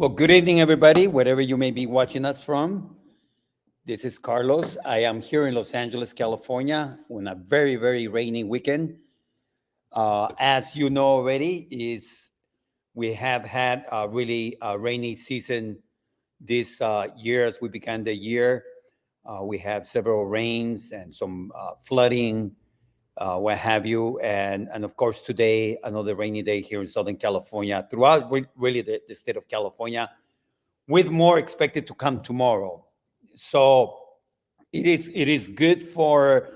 Well, good evening, everybody, wherever you may be watching us from. This is Carlos. I am here in Los Angeles, California, on a very, very rainy weekend. As you know already, is we have had a really rainy season this year as we began the year. We have several rains and some flooding, what have you, and of course today another rainy day here in Southern California, throughout really the state of California, with more expected to come tomorrow. So it is good for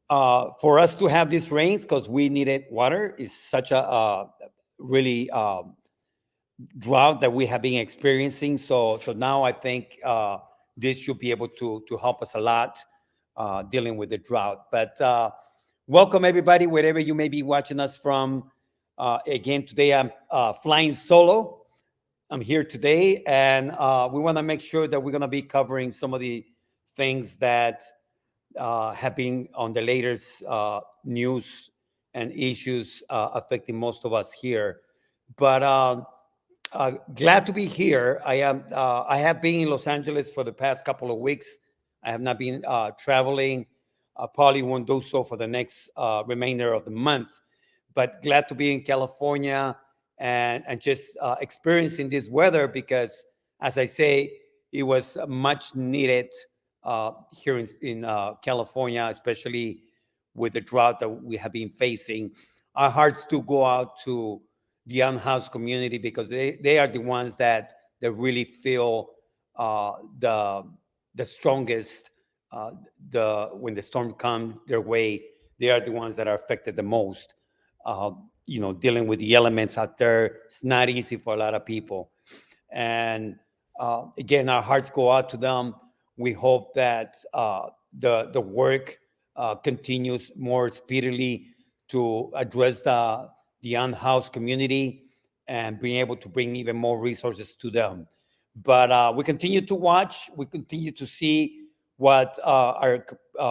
us to have these rains because we needed water. It's such a really drought that we have been experiencing. So now I think this should be able to help us a lot dealing with the drought. But welcome everybody, wherever you may be watching us from. Again, today I'm flying solo. I'm here today, and we want to make sure that we're going to be covering some of the things that have been on the latest news and issues affecting most of us here. But glad to be here. I have been in Los Angeles for the past couple of weeks. I have not been traveling. Probably won't do so for the next remainder of the month. But glad to be in California and just experiencing this weather because, as I say, it was much needed here in California, especially with the drought that we have been facing. Our hearts do go out to the unhoused community because they are the ones that really feel the strongest. When the storm comes their way, they are the ones that are affected the most. Dealing with the elements out there, it's not easy for a lot of people. And again, our hearts go out to them. We hope that the work continues more speedily to address the unhoused community and being able to bring even more resources to them. But we continue to watch. We continue to see what our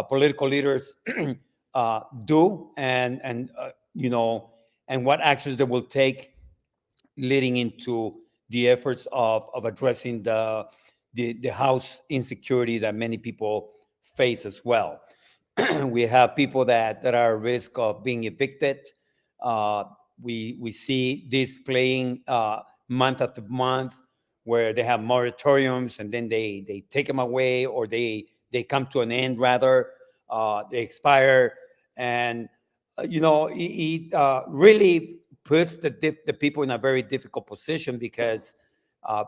political leaders do, and what actions they will take leading into the efforts of addressing the house insecurity that many people face as well. We have people that are at risk of being evicted. We see this playing month after month, where they have moratoriums and then they take them away, or they come to an end rather. They expire, and it really puts the people in a very difficult position because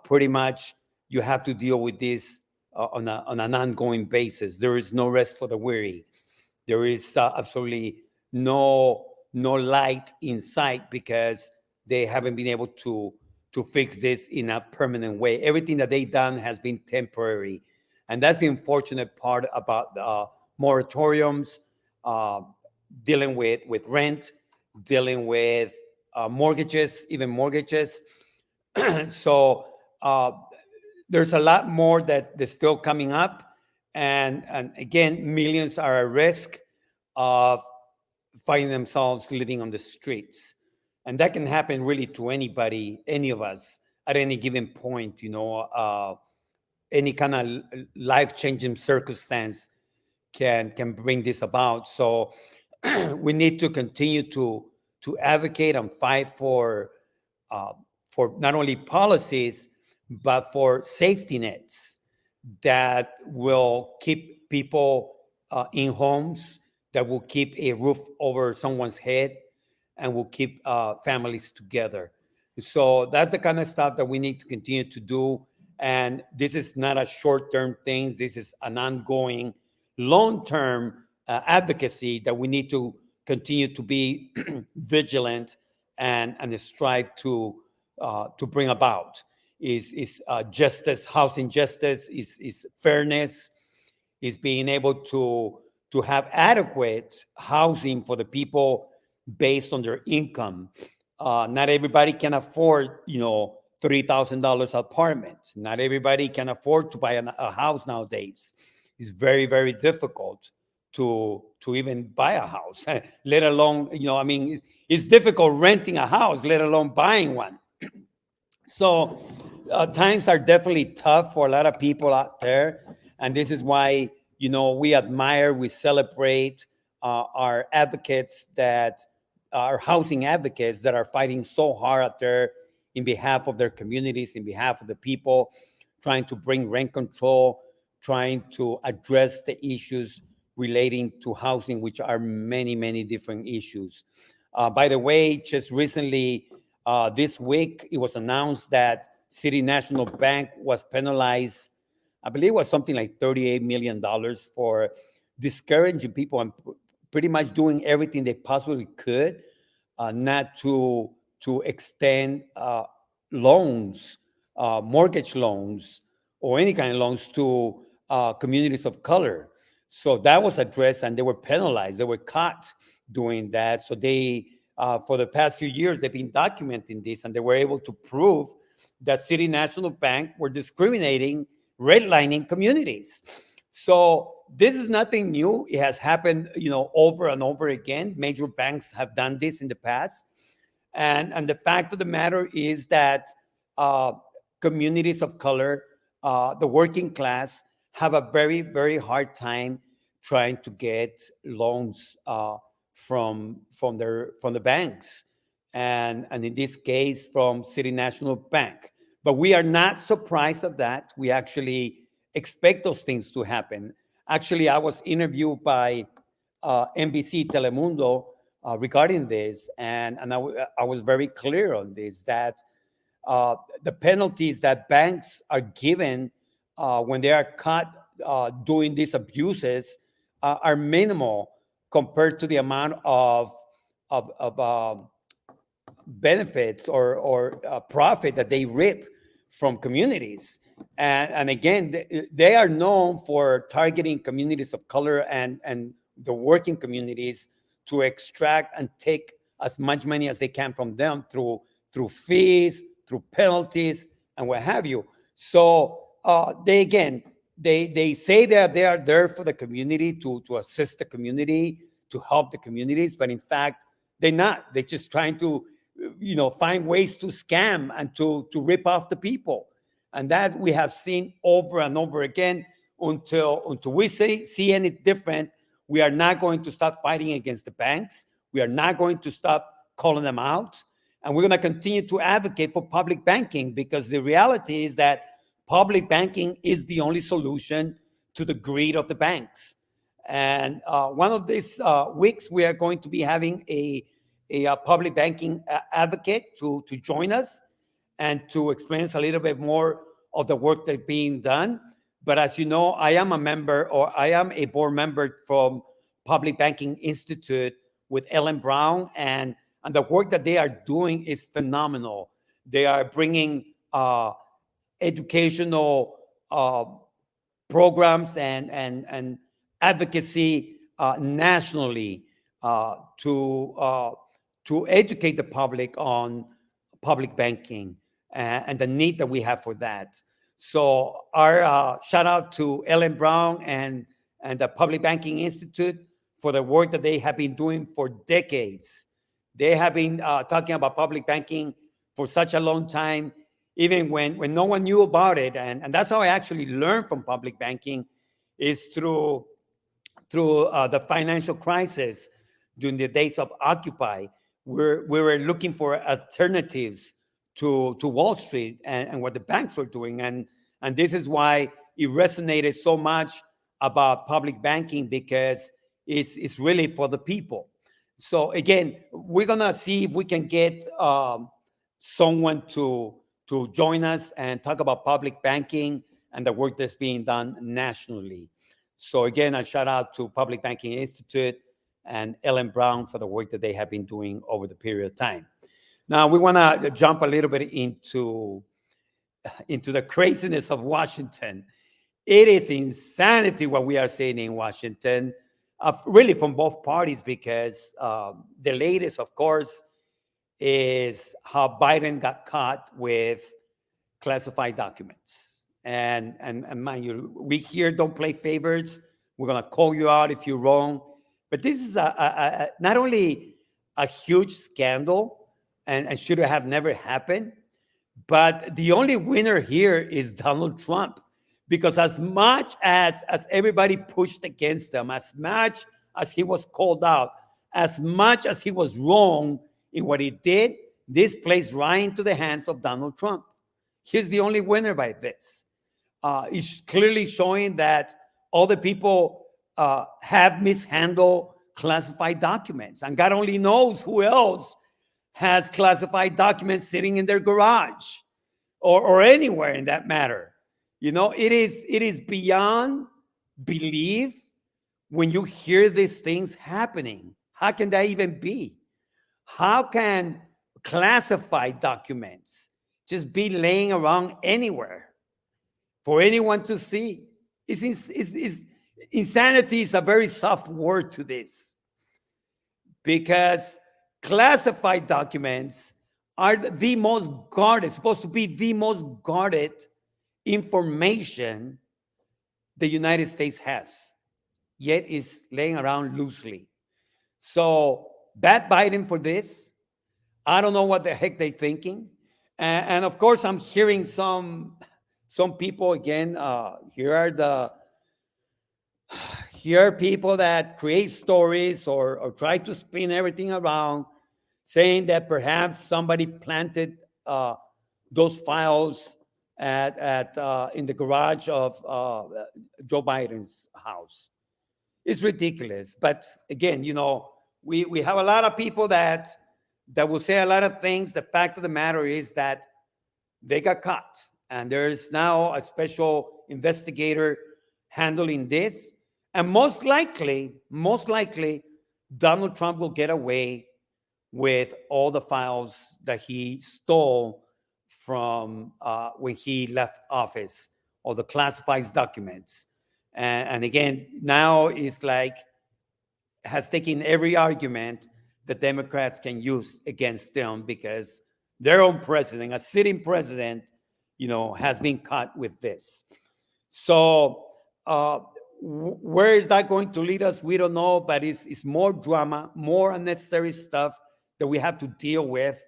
pretty much you have to deal with this on an ongoing basis. There is no rest for the weary. There is absolutely no light in sight because they haven't been able to fix this in a permanent way. Everything that they've done has been temporary, and that's the unfortunate part about moratoriums, dealing with rent, dealing with mortgages, even mortgages. So there's a lot more that's still coming up, and again, millions are at risk of finding themselves living on the streets, and that can happen really to anybody, any of us, at any given point. Any kind of life-changing circumstance can bring this about. So we need to continue to advocate and fight for not only policies but for safety nets that will keep people in homes, that will keep a roof over someone's head, and will keep families together. So that's the kind of stuff that we need to continue to do. And this is not a short-term thing. This is an ongoing, long-term advocacy that we need to continue to be vigilant and strive to bring about. Is justice, housing justice, is fairness, is being able to have adequate housing for the people based on their income. Not everybody can afford, $3,000 apartments. Not everybody can afford to buy a house nowadays. It's very, very difficult to even buy a house, let alone, it's difficult renting a house, let alone buying one. So times are definitely tough for a lot of people out there, and this is why we admire, we celebrate our advocates, that our housing advocates that are fighting so hard out there in behalf of their communities, in behalf of the people, trying to bring rent control, trying to address the issues relating to housing, which are many, many different issues. By the way, just recently, this week, it was announced that City National Bank was penalized. I believe it was something like $38 million for discouraging people and pretty much doing everything they possibly could not to extend loans, mortgage loans, or any kind of loans to communities of color. So that was addressed, and they were penalized. They were caught doing that. So they, for the past few years, they've been documenting this, and they were able to prove that City National Bank were discriminating, redlining communities. So this is nothing new. It has happened, over and over again. Major banks have done this in the past. And the fact of the matter is that uh, communities of color, the working class, have a very, very hard time trying to get loans from the banks, and in this case from City National Bank. But we are not surprised at that. We actually expect those things to happen. Actually, I was interviewed by NBC Telemundo regarding this, and I was very clear on this, that the penalties that banks are given when they are caught doing these abuses are minimal compared to the amount of benefits or profit that they reap from communities. And again, they are known for targeting communities of color and the working communities to extract and take as much money as they can from them through fees, through penalties, and what have you. So they say that they are there for the community, to assist the community, to help the communities, but in fact they're not. They're just trying to find ways to scam and to rip off the people. And that we have seen over and over again. Until we see any different, we are not going to stop fighting against the banks. We are not going to stop calling them out. And we're going to continue to advocate for public banking, because the reality is that public banking is the only solution to the greed of the banks. And one of these weeks, we are going to be having a public banking advocate to join us and to explain us a little bit more of the work that's being done. But as you know, I am a board member from Public Banking Institute with Ellen Brown, and the work that they are doing is phenomenal. They are bringing educational programs and advocacy nationally to educate the public on public banking and the need that we have for that. So our shout out to Ellen Brown and the Public Banking Institute for the work that they have been doing for decades. They have been talking about public banking for such a long time, even when no one knew about it. And that's how I actually learned from public banking, is through the financial crisis during the days of Occupy. We were looking for alternatives to Wall Street and what the banks were doing. And this is why it resonated so much about public banking, because it's really for the people. So again, we're gonna see if we can get someone to join us and talk about public banking and the work that's being done nationally. So again, a shout out to Public Banking Institute and Ellen Brown for the work that they have been doing over the period of time. Now we want to jump a little bit into the craziness of Washington. It is insanity what we are seeing in Washington, really from both parties, because the latest, of course, is how Biden got caught with classified documents. And mind you, we here don't play favorites. We're going to call you out if you're wrong. But this is not only a huge scandal and should have never happened, But the only winner here is Donald Trump, because as much as everybody pushed against him, as much as he was called out, as much as he was wrong in what he did, this plays right into the hands of Donald Trump. He's the only winner by this. It's clearly showing that all the people have mishandled classified documents, and God only knows who else has classified documents sitting in their garage or anywhere in that matter. You know, it is beyond belief when you hear these things happening. How can that even be? How can classified documents just be laying around anywhere for anyone to see? Insanity is a very soft word to this, because classified documents are the most guarded, supposed to be the most guarded information the United States has, yet is laying around loosely. So bad Biden for this. I don't know what the heck they're thinking. And of course, I'm hearing some people again. Here are people that create stories or try to spin everything around, saying that perhaps somebody planted those files in the garage of Joe Biden's house. It's ridiculous. But again, you know, we have a lot of people that will say a lot of things. The fact of the matter is that they got caught, and there's now a special investigator handling this. And most likely, Donald Trump will get away with all the files that he stole from when he left office, or the classified documents. And again, now it's like has taken every argument the Democrats can use against them, because their own president, a sitting president, you know, has been caught with this. So where is that going to lead us? We don't know, but it's more drama, more unnecessary stuff that we have to deal with,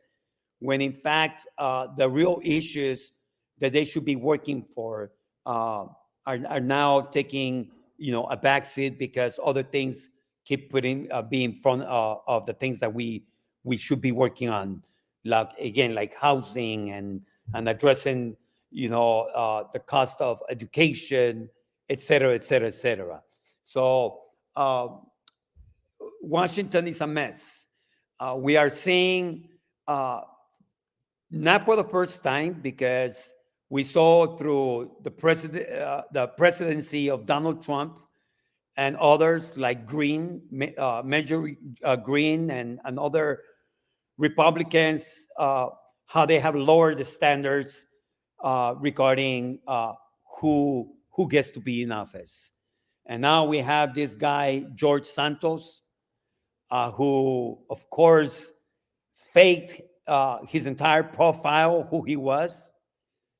when in fact the real issues that they should be working for are now taking, you know, a backseat, because other things keep being in front of the things that we should be working on, like again, like housing and addressing, you know, the cost of education, et cetera, et cetera, et cetera. So Washington is a mess. We are seeing, not for the first time, because we saw through the presidency of Donald Trump and others like Major Green and other Republicans, how they have lowered the standards regarding who gets to be in office. And now we have this guy, George Santos, who, of course, faked his entire profile, who he was,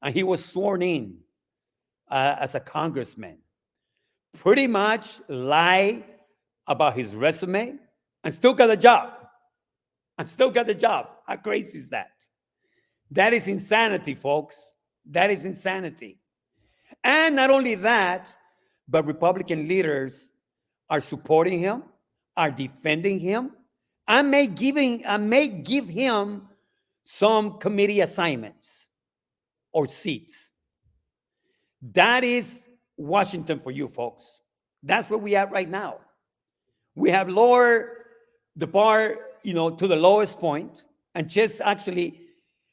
and he was sworn in as a congressman. Pretty much lied about his resume and still got a job. How crazy is that? That is insanity, folks. That is insanity. And not only that, but Republican leaders are supporting him, are defending him, and may give him some committee assignments or seats. That is Washington for you, folks. That's where we are right now. We have lowered the bar, you know, to the lowest point, and just actually,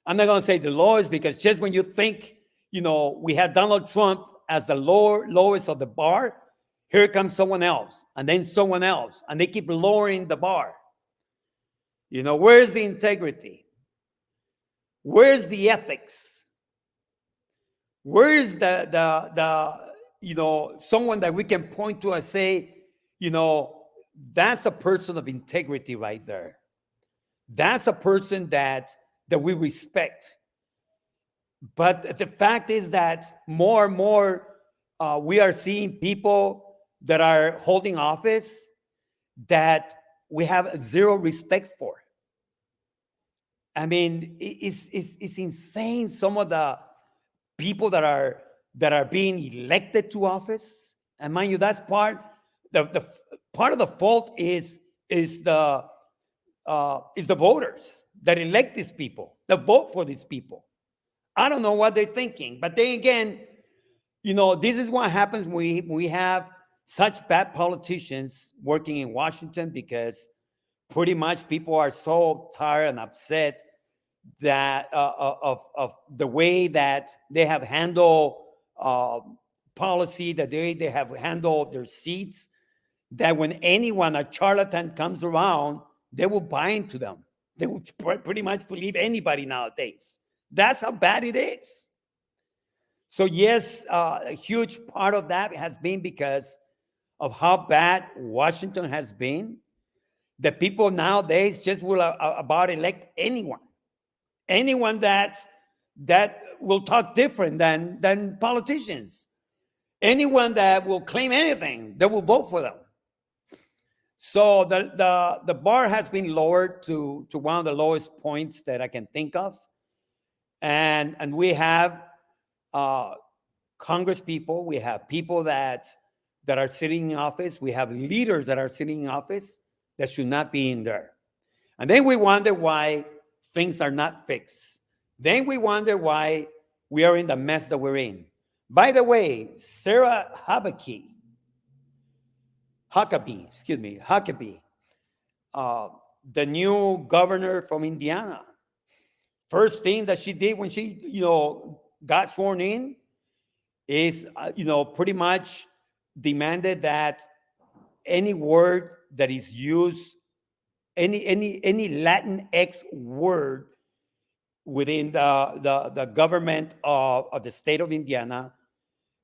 I'm not going to say the lowest, because just when you think, you know, we had Donald Trump as the lowest of the bar, here comes someone else, and then someone else, and they keep lowering the bar. You know, where's the integrity? Where's the ethics? Where's the you know, someone that we can point to and say, you know, that's a person of integrity right there. That's a person that we respect. But the fact is that more and more we are seeing people that are holding office that we have zero respect for. I mean, it's insane. Some of the people that are being elected to office, and mind you, that's the part of the fault is the voters that elect these people, that vote for these people. I don't know what they're thinking, but then again, this is what happens when we have such bad politicians working in Washington, because pretty much people are so tired and upset that of the way that they have handled uh, policy, that they have handled their seats, that when anyone, a charlatan, comes around, they will buy into them. They will pretty much believe anybody nowadays. That's how bad it is. So yes, a huge part of that has been because of how bad Washington has been. The people nowadays just will about elect anyone that will talk different than politicians, anyone that will claim anything, they will vote for them. So the bar has been lowered to one of the lowest points that I can think of, and we have uh, Congress people, we have people that are sitting in office, we have leaders that are sitting in office that should not be in there, and then we wonder why things are not fixed. Then we wonder why we are in the mess that we're in. By the way, Sarah Huckabee, uh, the new governor from Indiana. First thing that she did when she, got sworn in is, pretty much demanded that any word that is used, any Latin X word within the government of the state of Indiana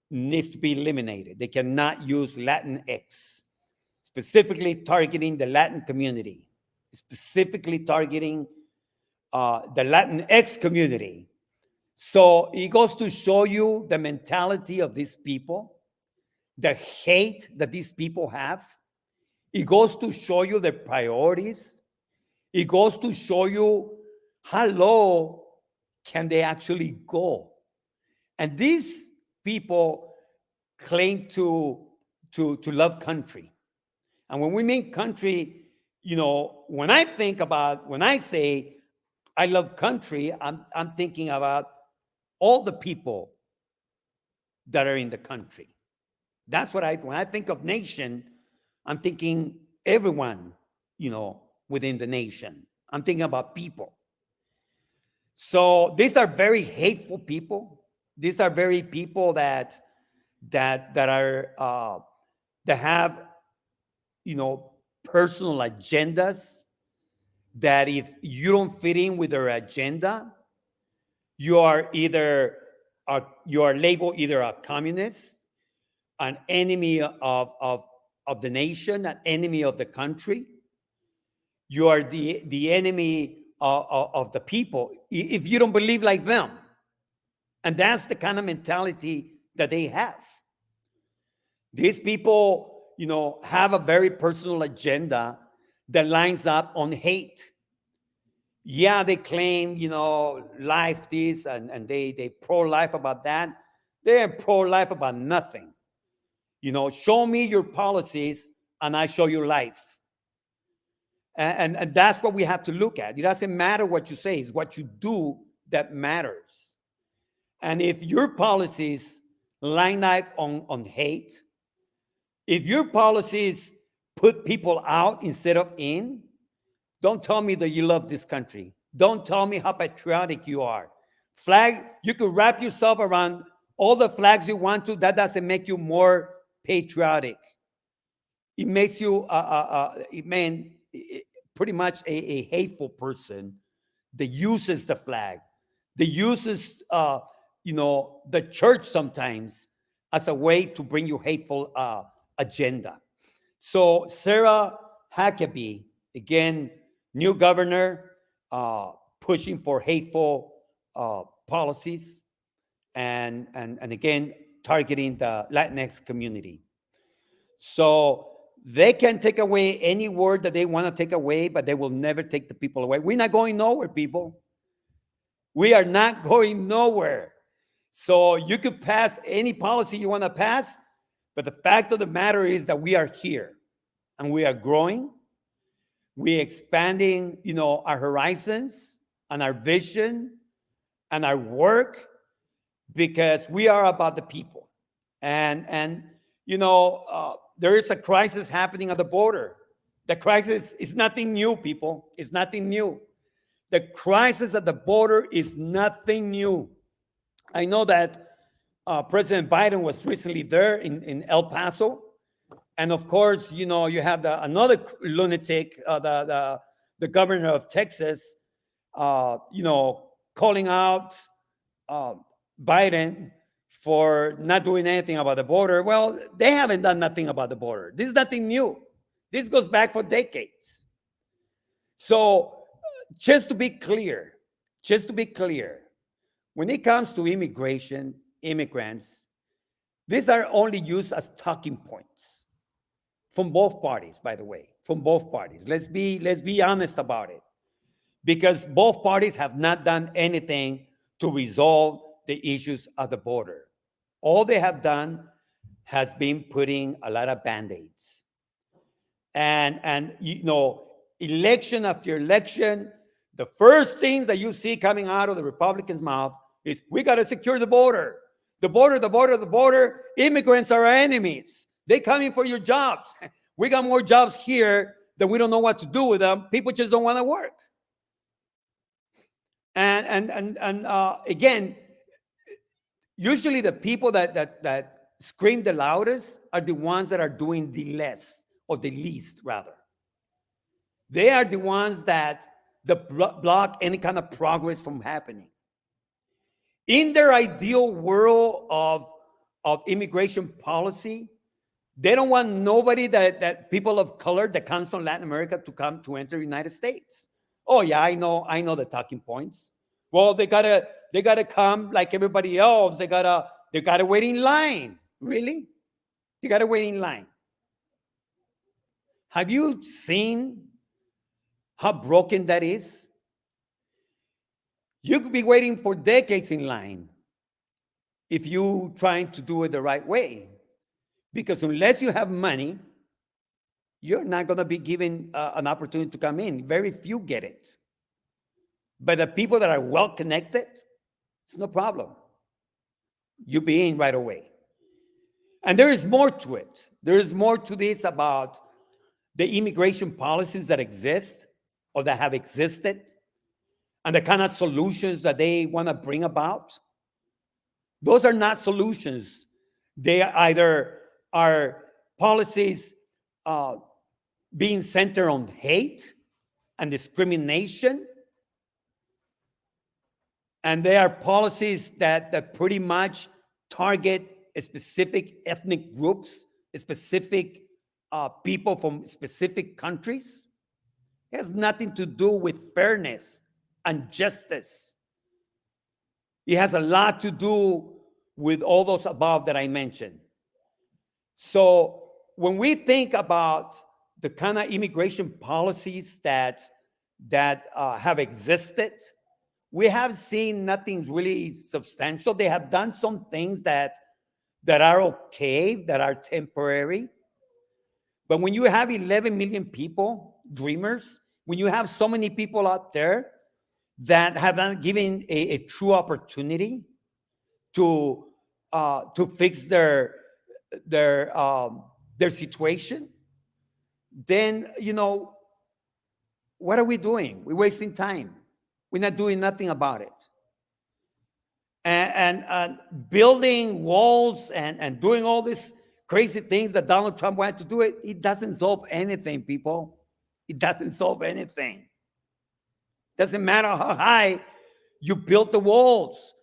needs to be eliminated. They cannot use Latin X, specifically targeting the Latin community, specifically targeting the Latin X community. So it goes to show you the mentality of these people, the hate that these people have. It goes to show you their priorities. It goes to show you how low can they actually go. And these people claim to love country. And when we mean country, when I say I love country, I'm thinking about all the people that are in the country. That's when I think of nation, I'm thinking everyone, within the nation. I'm thinking about people. So these are very hateful people. These are very people that are that have, personal agendas, that if you don't fit in with their agenda, you are labeled either a communist, an enemy of the nation, an enemy of the country. You are the enemy of the people if you don't believe like them. And that's the kind of mentality that they have. These people, have a very personal agenda that lines up on hate. Yeah, they claim, life this, and they pro-life about that. They're pro-life about nothing. Show me your policies and I show you life. And that's what we have to look at. It doesn't matter what you say, it's what you do that matters. And if your policies line up on hate, if your policies put people out instead of in, don't tell me that you love this country. Don't tell me how patriotic you are. You could wrap yourself around all the flags you want to. That doesn't make you more patriotic. It makes you, pretty much a hateful person that uses the flag, that uses, the church sometimes as a way to bring you hateful agenda. So Sarah Huckabee, again, new governor, pushing for hateful policies, and again targeting the Latinx community. So They can take away any word that they want to take away, but they will never take the people away. We're not going nowhere, people. We are not going nowhere. So you could pass any policy you want to pass, but the fact of the matter is that we are here and we are growing. We're expanding, our horizons and our vision and our work, because we are about the people. And there is a crisis happening at the border. The crisis is nothing new, people. It's nothing new. The crisis at the border is nothing new. I know that President Biden was recently there in El Paso. And of course, you have another lunatic, the governor of Texas, calling out Biden for not doing anything about the border. Well, they haven't done nothing about the border. This is nothing new. This goes back for decades. So just to be clear, when it comes to immigration, immigrants, these are only used as talking points from both parties, by the way, from both parties. Let's be honest about it, because both parties have not done anything to resolve the issues at the border. All they have done has been putting a lot of band-aids. And election after election, the first things that you see coming out of the Republicans' mouth is, we got to secure the border. The border. Immigrants are our enemies. They coming for your jobs. We got more jobs here that we don't know what to do with them. People just don't want to work. And again, usually the people that scream the loudest are the ones that are doing the less, or the least rather. They are the ones that block any kind of progress from happening. In their ideal world of immigration policy, they don't want nobody that people of color that comes from Latin America to come to enter the United States. Oh yeah, I know the talking points. Well, they gotta come like everybody else. They gotta wait in line. Really? You gotta wait in line. Have you seen how broken that is? You could be waiting for decades in line if you trying to do it the right way. Because unless you have money, you're not going to be given an opportunity to come in. Very few get it. But the people that are well connected, it's no problem. You be in right away. And there is more to it. There is more to this about the immigration policies that exist or that have existed, and the kind of solutions that they want to bring about. Those are not solutions. They either are policies being centered on hate and discrimination, and they are policies that pretty much target specific ethnic groups, specific people from specific countries. It has nothing to do with fairness and justice. It has a lot to do with all those above that I mentioned. So when we think about the kind of immigration policies that have existed, we have seen nothing really substantial. They have done some things that are okay, that are temporary. But when you have 11 million people, dreamers, when you have so many people out there that have not given a true opportunity to fix their situation, then what are we doing? We're wasting time. We're not doing nothing about it. And building walls and doing all these crazy things that Donald Trump wanted to do, it doesn't solve anything, people. It doesn't solve anything. Doesn't matter how high you build the walls.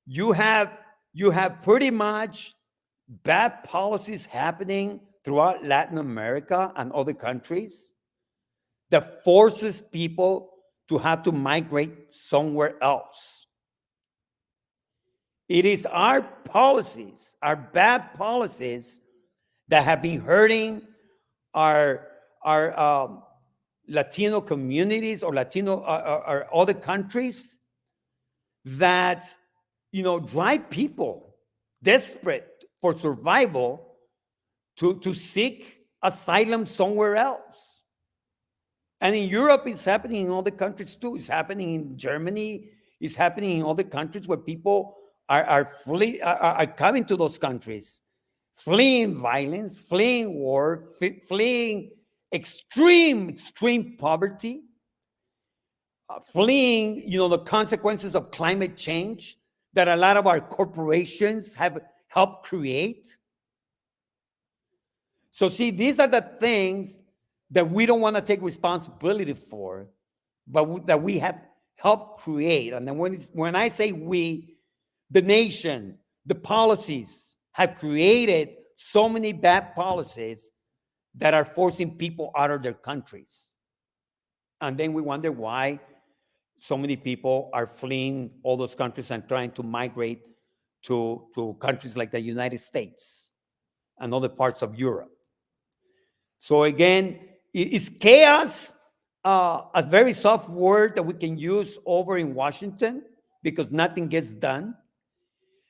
You have pretty much bad policies happening throughout Latin America and other countries that forces people to have to migrate somewhere else. It is our policies, our bad policies, that have been hurting our Latino communities or Latino or other countries that drive people desperate for survival to seek asylum somewhere else. And in Europe, it's happening in other countries too. It's happening in Germany. It's happening in other countries where people are coming to those countries, fleeing violence, fleeing war, fleeing extreme poverty, fleeing, the consequences of climate change that a lot of our corporations have helped create. So see, these are the things that we don't want to take responsibility for, but that we have helped create. And then when I say we, the nation, the policies have created so many bad policies that are forcing people out of their countries. And then we wonder why so many people are fleeing all those countries and trying to migrate to countries like the United States and other parts of Europe. So again, is chaos a very soft word that we can use over in Washington because nothing gets done?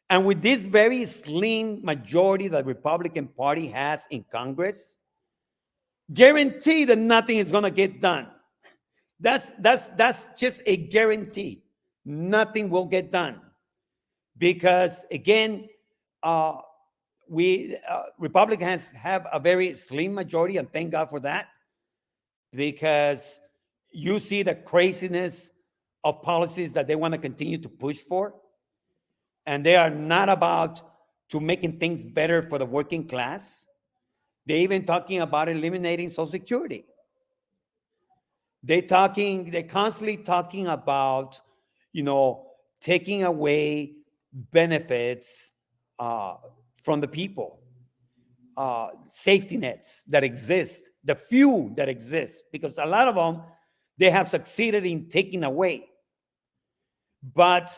And with this very slim majority that the Republican Party has in Congress, guarantee that nothing is going to get done. That's just a guarantee. Nothing will get done because again, Republicans have a very slim majority, and thank God for that, because you see the craziness of policies that they want to continue to push for, and they are not about to making things better for the working class. They're even talking about eliminating Social Security. They're constantly talking about, taking away benefits from the people, safety nets that exist, the few that exist, because a lot of them, they have succeeded in taking away. But,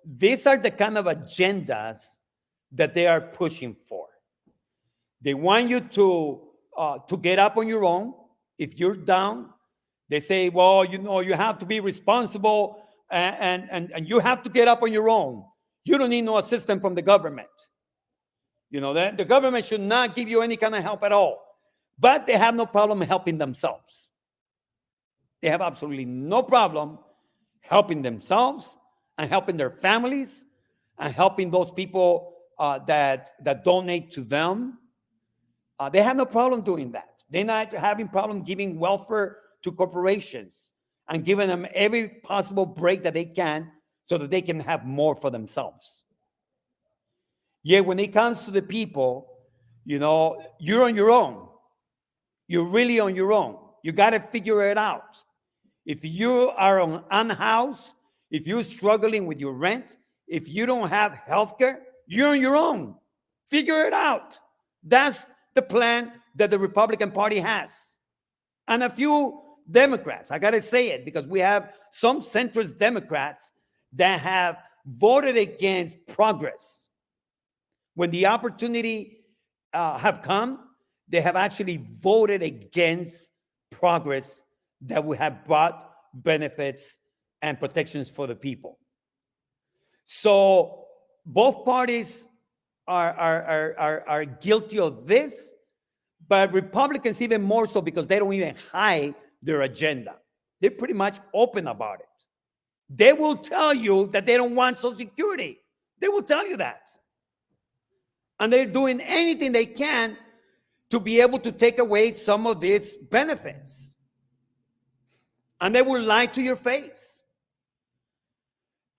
these are the kind of agendas that they are pushing for. They want you to get up on your own. If you're down, they say, well, you have to be responsible and you have to get up on your own. You don't need no assistance from the government. The government should not give you any kind of help at all. But they have no problem helping themselves. They have absolutely no problem helping themselves and helping their families and helping those people that donate to them. They have no problem doing that. They're not having problem giving welfare to corporations and giving them every possible break that they can so that they can have more for themselves. Yet when it comes to the people, you're on your own. You're really on your own. You got to figure it out. If you are unhoused, if you're struggling with your rent, if you don't have health care, you're on your own. Figure it out. That's the plan that the Republican Party has. And a few Democrats, I got to say it, because we have some centrist Democrats that have voted against progress. When the opportunity have come, they have actually voted against progress that would have brought benefits and protections for the people. So both parties are guilty of this, but Republicans even more so because they don't even hide their agenda. They're pretty much open about it. They will tell you that they don't want Social Security. They will tell you that. And they're doing anything they can to be able to take away some of these benefits. And they will lie to your face.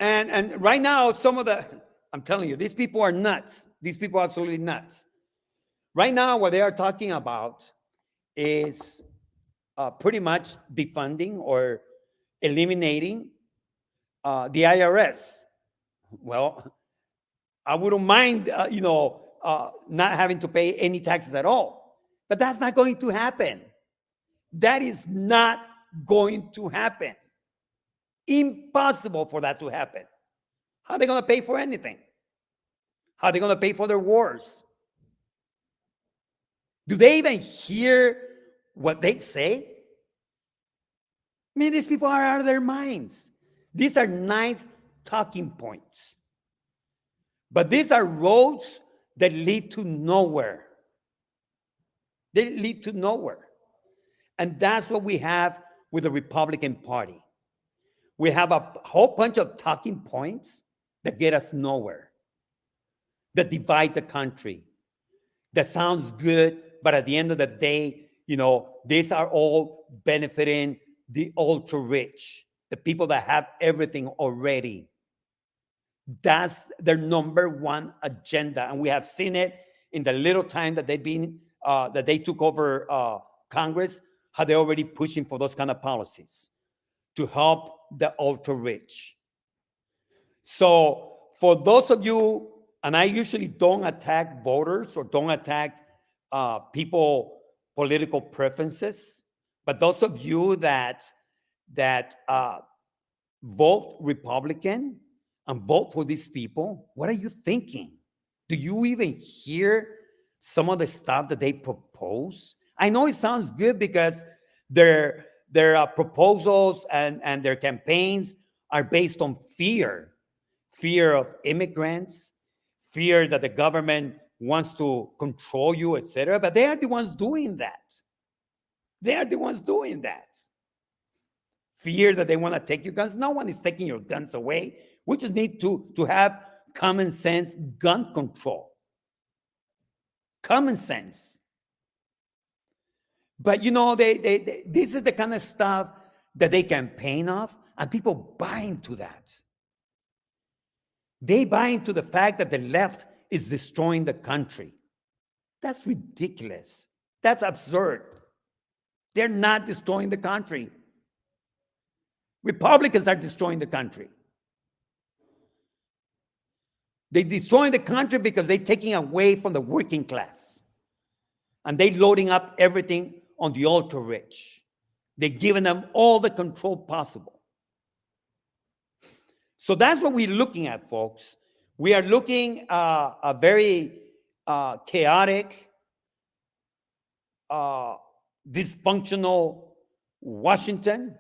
And right now, I'm telling you, these people are nuts. These people are absolutely nuts. Right now, what they are talking about is pretty much defunding or eliminating the IRS. Well, I wouldn't mind, not having to pay any taxes at all. But that's not going to happen. That is not going to happen. Impossible for that to happen. How are they going to pay for anything? How are they going to pay for their wars? Do they even hear what they say? I mean, these people are out of their minds. These are nice talking points. But these are roads that lead to nowhere. They lead to nowhere. And that's what we have with the Republican Party. We have a whole bunch of talking points that get us nowhere, that divide the country, that sounds good, but at the end of the day, these are all benefiting the ultra rich, the people that have everything already. That's their number one agenda, and we have seen it in the little time that they took over Congress. How they're already pushing for those kind of policies to help the ultra rich. So for those of you, and I usually don't attack voters or don't attack people political preferences, but those of you that vote Republican and vote for these people, what are you thinking? Do you even hear some of the stuff that they propose? I know it sounds good because their proposals and their campaigns are based on fear of immigrants, fear that the government wants to control you, etc. But they are the ones doing that. They are the ones doing that. Fear that they want to take your guns. No one is taking your guns away. We just need to have common sense gun control. Common sense. But this is the kind of stuff that they campaign off, and people buy into that. They buy into the fact that the left is destroying the country. That's ridiculous. That's absurd. They're not destroying the country. Republicans are destroying the country. They're destroying the country because they're taking away from the working class. And they're loading up everything on the ultra rich. They're giving them all the control possible. So that's what we're looking at, folks. We are looking at a very chaotic, dysfunctional Washington,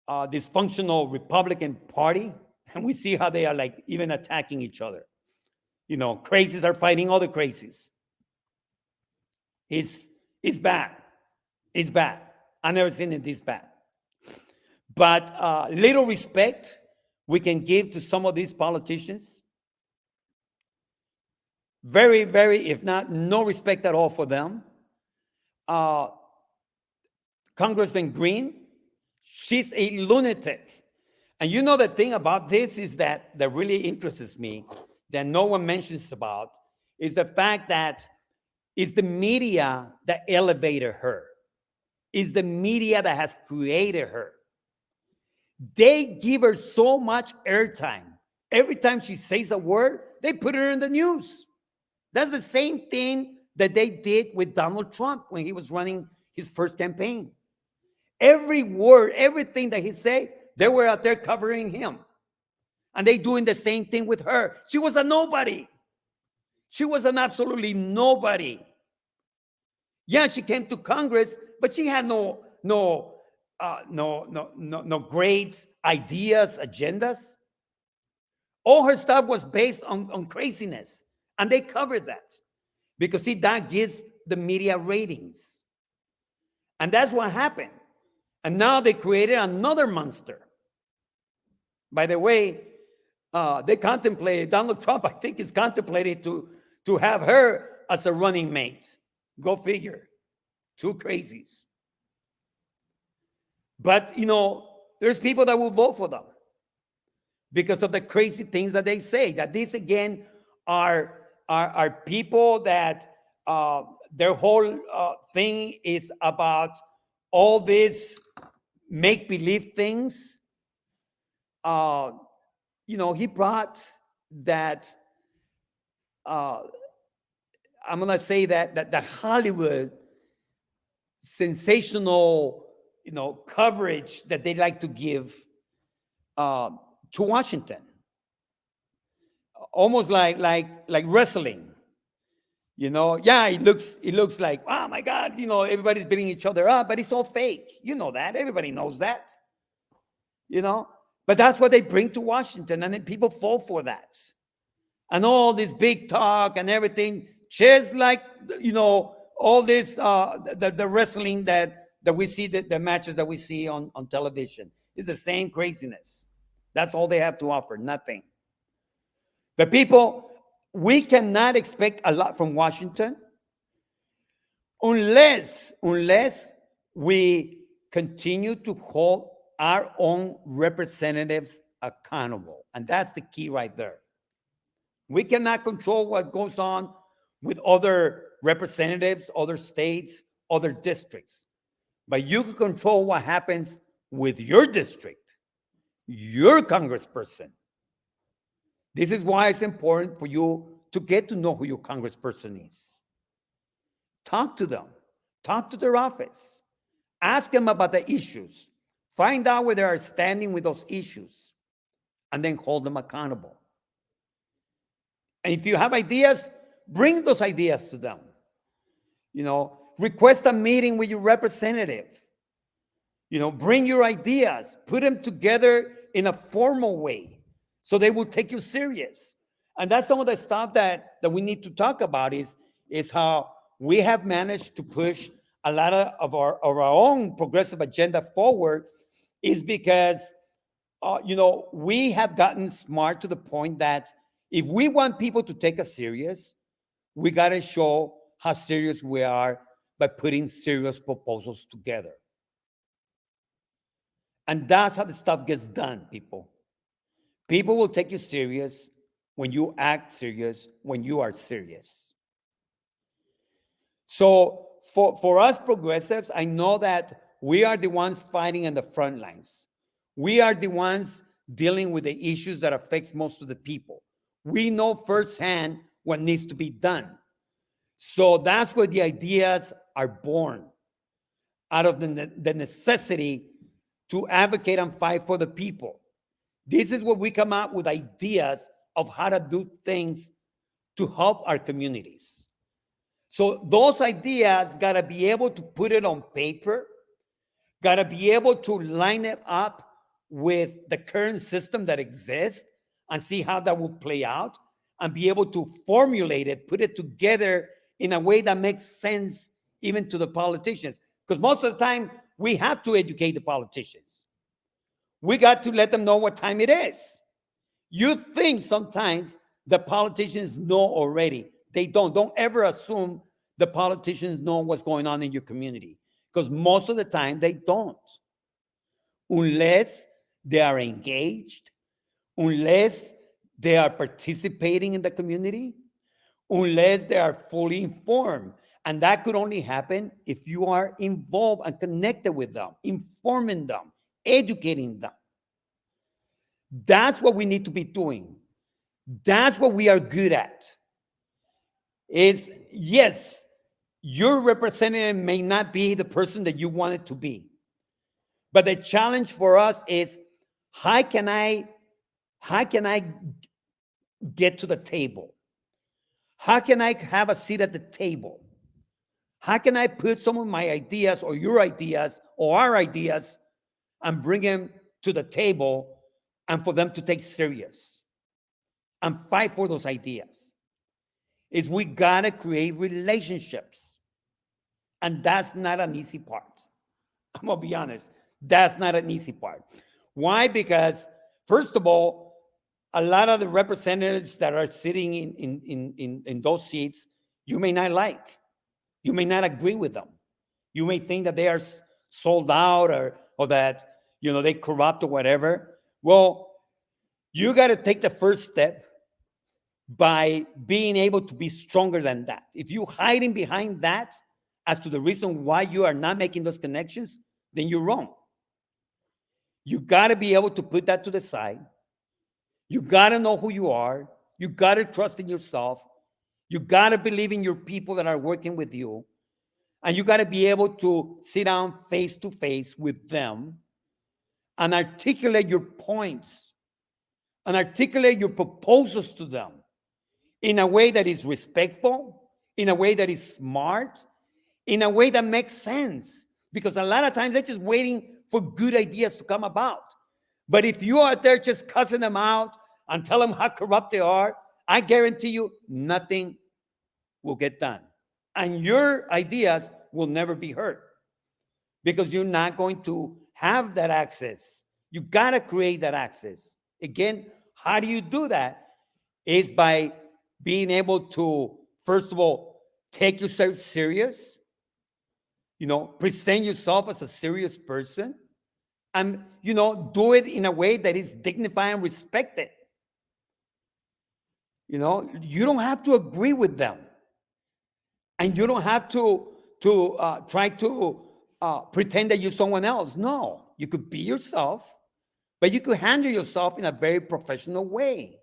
dysfunctional Republican Party, and we see how they are like even attacking each other. Crazies are fighting other crazies. It's bad. It's bad. I've never seen it this bad. But little respect we can give to some of these politicians. Very, very, if not, no respect at all for them. Congressman Green, she's a lunatic. And the thing about this is that really interests me, that no one mentions about, is the fact that it's the media that elevated her. It's the media that has created her. They give her so much airtime. Every time she says a word, they put her in the news. That's the same thing that they did with Donald Trump when he was running his first campaign. Every word, everything that he said, they were out there covering him. And they doing the same thing with her. She was a nobody. She was an absolutely nobody. Yeah, she came to Congress, but she had no great ideas, agendas. All her stuff was based on craziness. And they covered that because that gives the media ratings. And that's what happened. And now they created another monster. By the way, they contemplated, Donald Trump, I think, is contemplating to have her as a running mate. Go figure. Two crazies. But, there's people that will vote for them because of the crazy things that they say. That these, again, are people that their whole thing is about all these make-believe things. He brought that, I'm going to say that the Hollywood sensational, coverage that they like to give to Washington. Almost like wrestling. Yeah, it looks like, oh my God, everybody's beating each other up, but it's all fake. You know that. Everybody knows that. You know, but that's what they bring to Washington, and then people fall for that. And all this big talk and everything, just like all this the wrestling that we see, the matches that we see on television is the same craziness. That's all they have to offer, nothing. But people, we cannot expect a lot from Washington unless we continue to hold our own representatives accountable. And that's the key right there. We cannot control what goes on with other representatives, other states, other districts. But you can control what happens with your district, your congressperson. This is why it's important for you to get to know who your congressperson is. Talk to them. Talk to their office. Ask them about the issues. Find out where they are standing with those issues, and then hold them accountable. And if you have ideas, bring those ideas to them. Request a meeting with your representative. Bring your ideas, put them together in a formal way so they will take you serious. And that's some of the stuff that we need to talk about is how we have managed to push a lot of our own progressive agenda forward is because, we have gotten smart to the point that if we want people to take us serious, we got to show how serious we are by putting serious proposals together. And that's how the stuff gets done, people. People will take you serious when you act serious, when you are serious. So for us progressives, I know that we are the ones fighting in the front lines. We are the ones dealing with the issues that affects most of the people. We know firsthand what needs to be done. So that's where the ideas are born, out of the necessity to advocate and fight for the people. This is where we come up with ideas of how to do things to help our communities. So those ideas got to be able to put it on paper, got to be able to line it up with the current system that exists and see how that will play out, and be able to formulate it, put it together in a way that makes sense even to the politicians. Because most of the time, we have to educate the politicians. We got to let them know what time it is. You think sometimes the politicians know already. They don't. Don't ever assume the politicians know what's going on in your community, because most of the time they don't. Unless they are engaged, unless they are participating in the community, unless they are fully informed. And that could only happen if you are involved and connected with them, informing them, educating them. That's what we need to be doing. That's what we are good at. Is, yes, your representative may not be the person that you want it to be. But the challenge for us is, how can I get to the table? How can I have a seat at the table? How can I put some of my ideas or your ideas or our ideas and bring them to the table and for them to take serious and fight for those ideas? Is we got to create relationships. And that's not an easy part. I'm going to be honest. That's not an easy part. Why? Because, first of all, a lot of the representatives that are sitting in those seats, you may not like. You may not agree with them. You may think that they are sold out or that, they corrupt or whatever. Well, you got to take the first step by being able to be stronger than that. If you're hiding behind that as to the reason why you are not making those connections, then you're wrong. You got to be able to put that to the side. You got to know who you are. You got to trust in yourself. You got to believe in your people that are working with you. And you got to be able to sit down face to face with them and articulate your points and articulate your proposals to them in a way that is respectful, in a way that is smart, in a way that makes sense. Because a lot of times they're just waiting for good ideas to come about. But if you are there just cussing them out and tell them how corrupt they are, I guarantee you nothing will get done. And your ideas will never be heard because you're not going to have that access. You got to create that access. Again, how do you do that? Is by being able to, first of all, take yourself serious, present yourself as a serious person, and, do it in a way that is dignified and respected. You don't have to agree with them. And you don't have to try to pretend that you're someone else. No, you could be yourself, but you could handle yourself in a very professional way,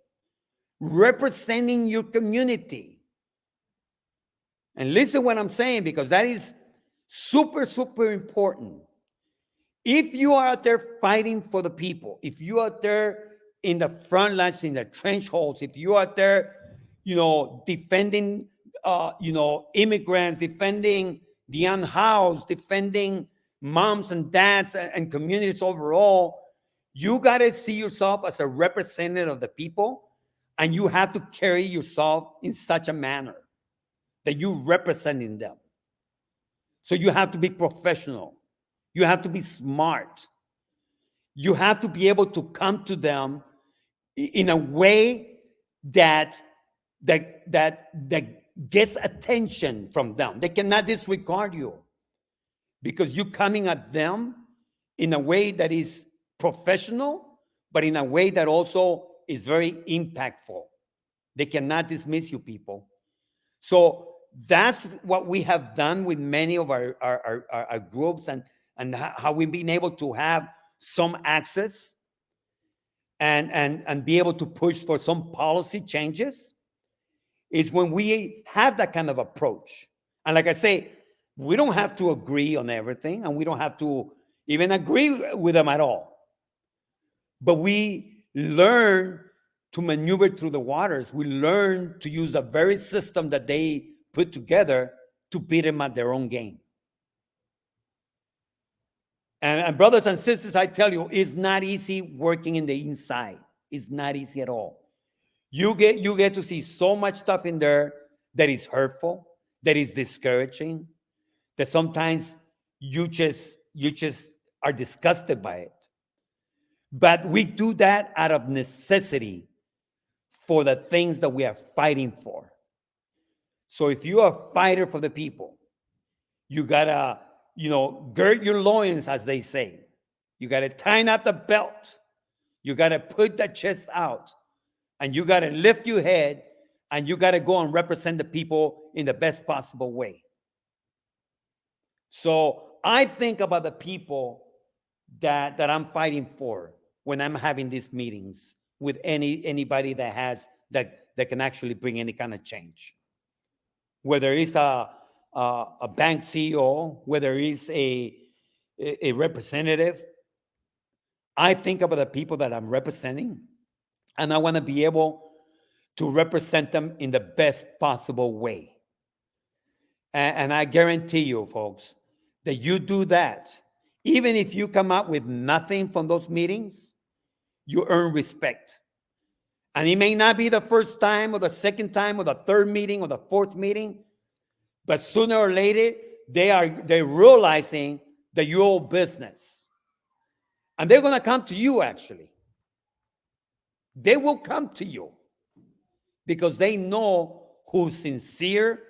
representing your community. And listen what I'm saying, because that is super, super important. If you are out there fighting for the people, if you are out there in the front lines, in the trench holes, if you are out there, defending, immigrants, defending the unhoused, defending moms and dads and communities overall, you got to see yourself as a representative of the people, and you have to carry yourself in such a manner that you're representing them. So you have to be professional. You have to be smart. You have to be able to come to them in a way that gets attention from them. They cannot disregard you because you're coming at them in a way that is professional, but in a way that also is very impactful. They cannot dismiss you, people. So that's what we have done with many of our groups, and how we've been able to have some access and be able to push for some policy changes, is when we have that kind of approach. And like I say, we don't have to agree on everything, and we don't have to even agree with them at all. But we learn to maneuver through the waters. We learn to use the very system that they put together to beat them at their own game. And brothers and sisters, I tell you, it's not easy working in the inside. It's not easy at all. You get to see so much stuff in there that is hurtful, that is discouraging, that sometimes you just are disgusted by it. But we do that out of necessity for the things that we are fighting for. So if you're a fighter for the people, you gotta, gird your loins, as they say. You gotta tighten up the belt. You gotta put the chest out, and you gotta lift your head, and you gotta go and represent the people in the best possible way. So I think about the people that I'm fighting for when I'm having these meetings with anybody that can actually bring any kind of change. Whether it's a bank CEO, whether it's a representative, I think about the people that I'm representing, and I want to be able to represent them in the best possible way. And I guarantee you, folks, that you do that, even if you come out with nothing from those meetings, you earn respect. And it may not be the first time or the second time or the third meeting or the fourth meeting, but sooner or later, they're realizing that you're all business. And they're going to come to you, actually. They will come to you because they know who's sincere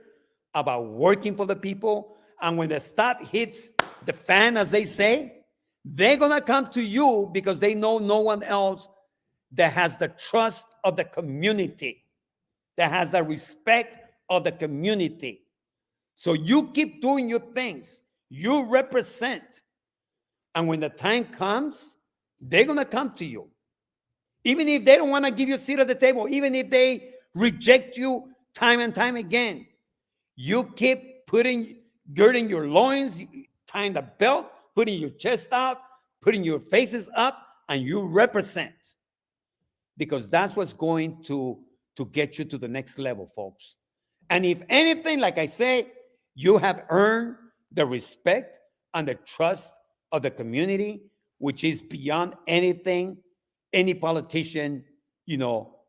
about working for the people. And when the stuff hits the fan, as they say, they're going to come to you because they know no one else that has the trust of the community, that has the respect of the community. So you keep doing your things. You represent. And when the time comes, they're going to come to you. Even if they don't want to give you a seat at the table, even if they reject you time and time again, you keep girding your loins, tying the belt, putting your chest out, putting your faces up, and you represent. Because that's what's going to get you to the next level, folks. And if anything, like I say, you have earned the respect and the trust of the community, which is beyond anything any politician,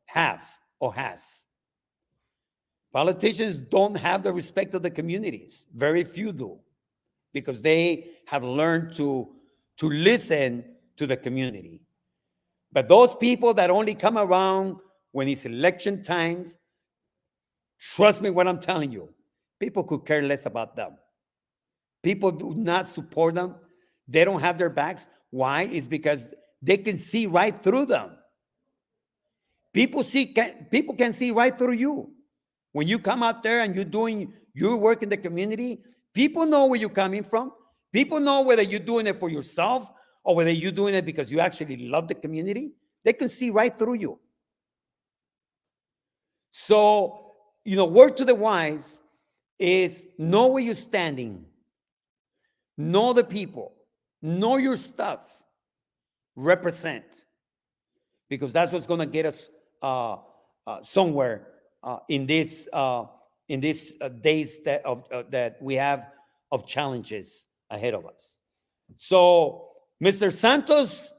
have or has. Politicians don't have the respect of the communities. Very few do, because they have learned to listen to the community. But those people that only come around when it's election times, trust me what I'm telling you, people could care less about them. People do not support them. They don't have their backs. Why? It's because they can see right through them. People can see right through you. When you come out there and you're doing your work in the community, people know where you're coming from. People know whether you're doing it for yourself or whether you're doing it because you actually love the community. They can see right through you. So, word to the wise is know where you're standing, know the people, know your stuff, represent, because that's what's going to get us somewhere in this days that we have of challenges ahead of us. So, Mr. Santos,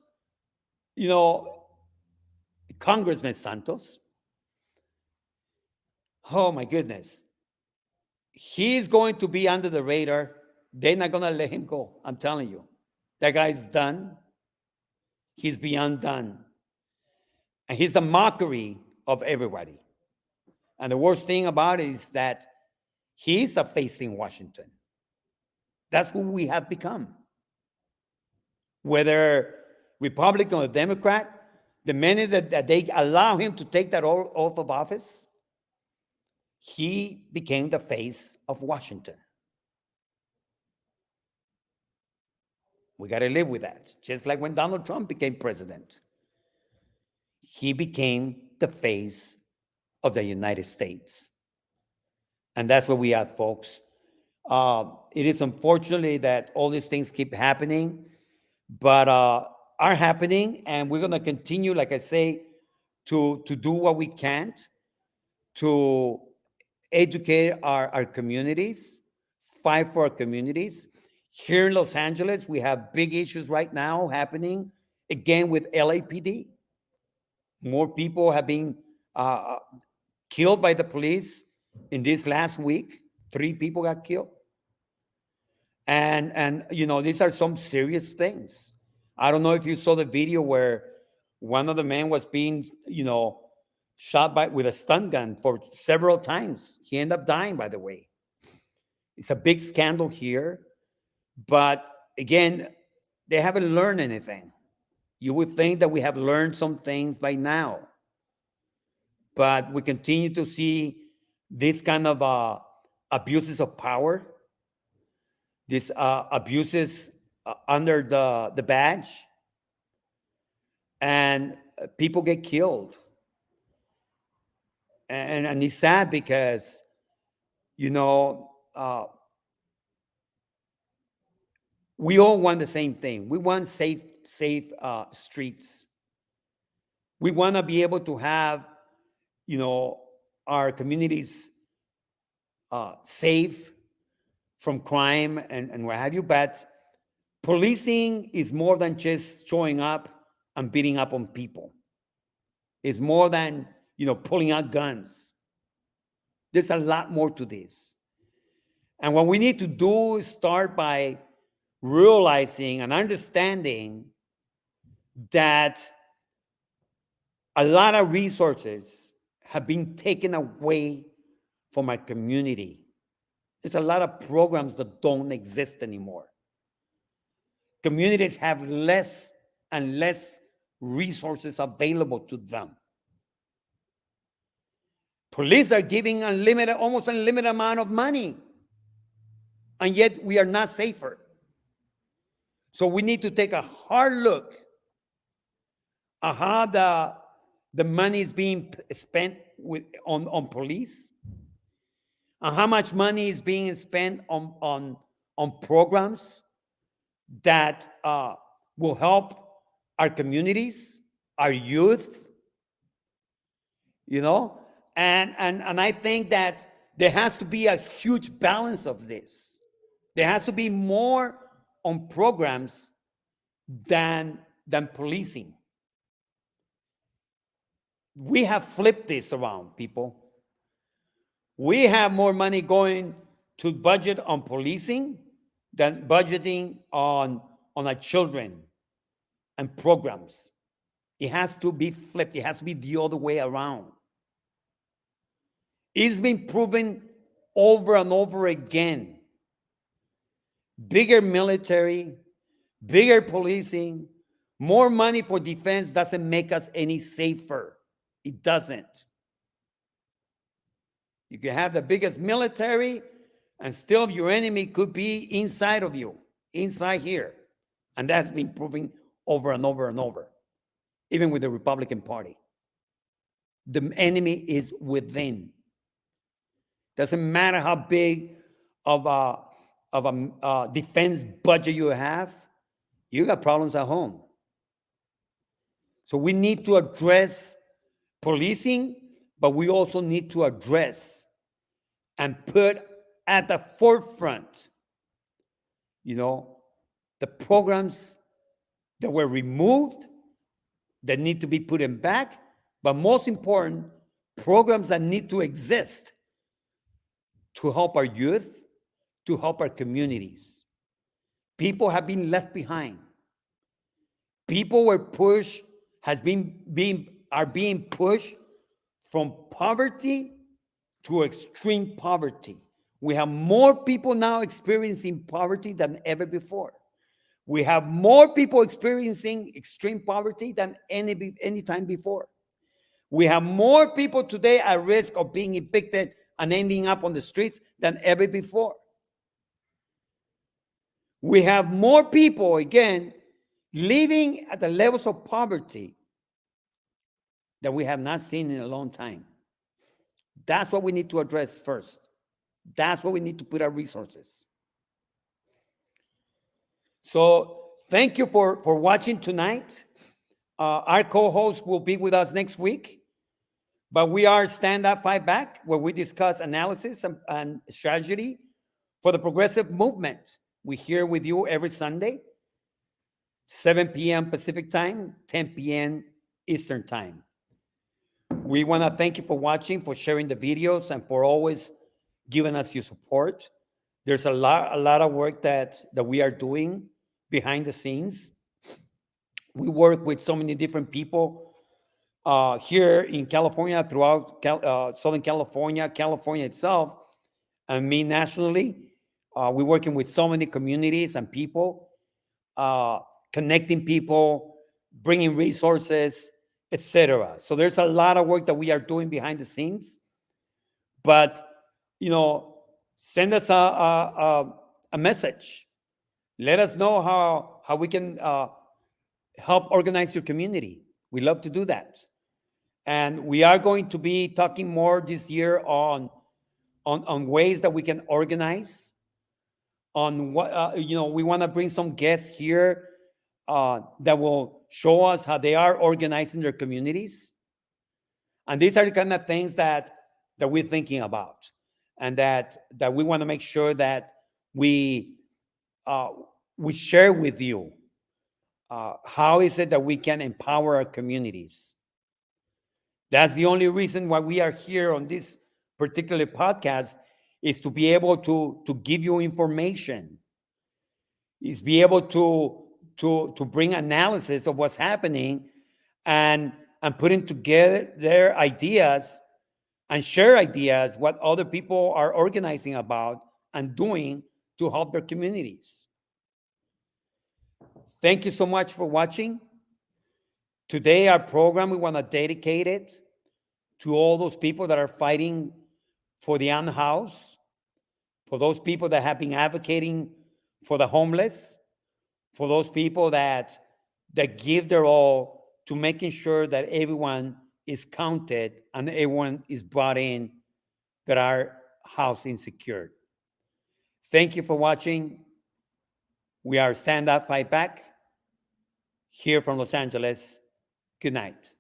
Congressman Santos, oh my goodness, he's going to be under the radar. They're not going to let him go. I'm telling you, that guy's done. He's beyond done. And he's a mockery of everybody. And the worst thing about it is that he's a face in Washington. That's who we have become. Whether Republican or Democrat, the minute that they allow him to take that oath of office, he became the face of Washington. We got to live with that. Just like when Donald Trump became president, he became the face of the United States. And that's where we are, folks. It is unfortunately that all these things keep happening, but are happening, and we're going to continue, like I say, to do what we can to educate our communities, fight for our communities. Here in Los Angeles, we have big issues right now happening, again, with LAPD. More people have been killed by the police in this last week. 3 people got killed. And these are some serious things. I don't know if you saw the video where one of the men was being, shot with a stun gun for several times. He ended up dying, by the way. It's a big scandal here. But again, they haven't learned anything. You would think that we have learned some things by now. But we continue to see this kind of abuses of power, these abuses under the badge, and people get killed. And it's sad because, we all want the same thing. We want safe streets. We want to be able to have, our communities safe from crime and what have you. But policing is more than just showing up and beating up on people. It's more than, pulling out guns. There's a lot more to this. And what we need to do is start by realizing and understanding that a lot of resources have been taken away from our community. There's a lot of programs that don't exist anymore. Communities have less and less resources available to them. Police are giving almost unlimited amount of money, and yet we are not safer. So we need to take a hard look at how the money is being spent on police, and how much money is being spent on programs that will help our communities, our youth, and I think that there has to be a huge balance of this. There has to be more on programs than policing. We have flipped this around, people. We have more money going to budget on policing than budgeting on our children and programs. It has to be flipped. It has to be the other way around. It's been proven over and over again. Bigger military, bigger policing, more money for defense doesn't make us any safer. It doesn't. You can have the biggest military and still your enemy could be inside of you, inside here. And that's been proven over and over and over, even with the Republican Party. The enemy is within. Doesn't matter how big of a defense budget you have, you got problems at home. So we need to address policing, but we also need to address and put at the forefront, the programs that were removed that need to be put in back, but most important, programs that need to exist to help our youth, to help our communities. People have been left behind. People were pushed, are being pushed from poverty to extreme poverty. We have more people now experiencing poverty than ever before. We have more people experiencing extreme poverty than any time before. We have more people today at risk of being evicted and ending up on the streets than ever before. We have more people, again, living at the levels of poverty that we have not seen in a long time. That's what we need to address first. That's what we need to put our resources. So thank you for watching tonight. Our co-host will be with us next week, but we are Stand Up, Fight Back, where we discuss analysis and strategy for the progressive movement. We're here with you every Sunday, 7 p.m. Pacific time, 10 p.m. Eastern time. We want to thank you for watching, for sharing the videos, and for always giving us your support. There's a lot of work that we are doing behind the scenes. We work with so many different people here in California, throughout Southern California itself, and me nationally. We're working with so many communities and people, connecting people, bringing resources, etc. So there's a lot of work that we are doing behind the scenes. But, send us a message. Let us know how we can help organize your community. We love to do that. And we are going to be talking more this year on ways that we can organize, on what, we want to bring some guests here that will show us how they are organizing their communities. And these are the kind of things that we're thinking about, and that we want to make sure that we share with you. How is it that we can empower our communities? That's the only reason why we are here on this particular podcast, is to be able to give you information, is be able to bring analysis of what's happening and putting together their ideas and share ideas, what other people are organizing about and doing to help their communities. Thank you so much for watching. Today, our program, we want to dedicate it to all those people that are fighting for the unhoused, for those people that have been advocating for the homeless, for those people that give their all to making sure that everyone is counted and everyone is brought in that are housing secured. Thank you for watching. We are Stand Up, Fight Back, here from Los Angeles. Good night.